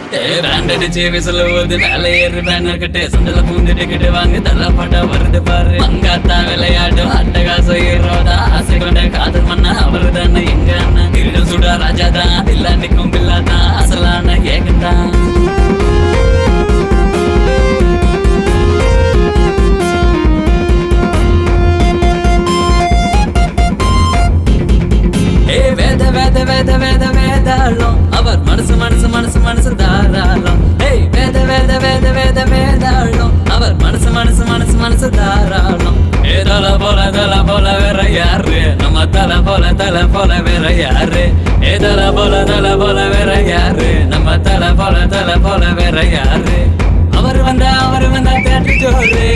அடிச்சு விசில ஊது மேல ஏறு பேனர் கட்டு சந்தல பூந்துட்டு வாங்க தலை பாட்டா வருது பாரு மங்காத்தா விளையாடும் அட்டகாசம் ஏறோதா ஆசை கொண்ட காதல் மண்ணா அவரு தானே எங்க அண்ணன் திருடல் சுடா ராஜா தான் இல்ல நிக்கும் பில்லா தான் அசலான ஏகந்தான் வேதாளம் அவர் மனசு மனசு மனசு மனசு தாராளம் வேதாளம் அவர் மனசு மனசு மனசு மனசு தாராளம் தலை போல வேற யாரு நம்ம தலை போல வேற யாரு தலை போல வேற யாரு நம்ம தலை போல வேற யாரு அவர் வந்தா தேட்டு ஜோரு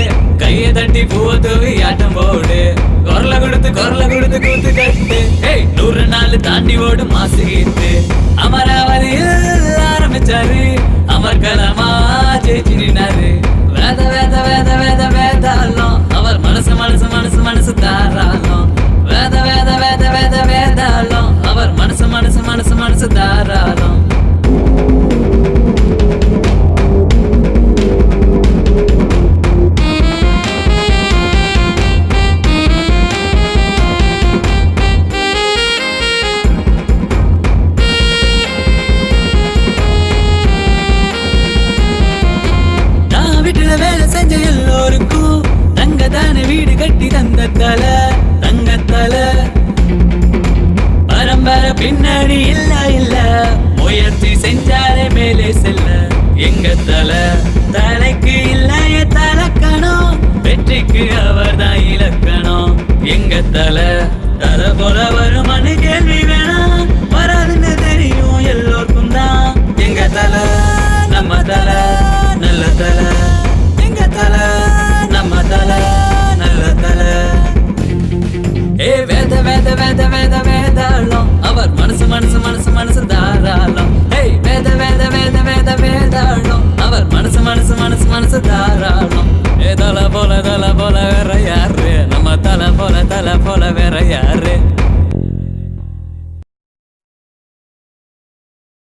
கையை தட்டி பூவை தூவி ஆட்டம் போடு குரல கொடுத்து கூத்து கட்டு 100 நாள் தாண்டி ஓடும் மாசு கீத்து அமராவதியில் ஆரம்பிச்சாரு அமர்கலமா ஜெயிச்சு நின்னாரு வேதாளம் அவர் மனசு மனசு மனசு மனசு தாராளம் வேதாளம் அவர் மனசு மனசு மனசு மனசு தாராளம் வேலை செஞ்ச எல்லோருக்கும் தங்கதான வீடு கட்டி தங்கத்தல பரம்பரை பின்னாடி இல்ல முயற்சி செஞ்சாலே மேலே செல்ல எங்க தலைக்கு இல்லைய தலக்கணும் வெற்றிக்கு அவர் தான் இலக்கணம் எங்க தலை போல வருமானு கேள்வி வேணாம் வராதுன்னு தெரியும் எல்லோருக்கும் தான் எங்க தலை நம்ம தலை நல்ல தலை நம்ம தலை நல்ல தலை வேதாளம் அவர் மனசு மனசு மனசு மனசு தாராளம் வேதாளம் அவர் மனசு மனசு மனசு மனசு தாராளம் தலை போல வேற யாரு நம்ம தலை போல வேற யாரு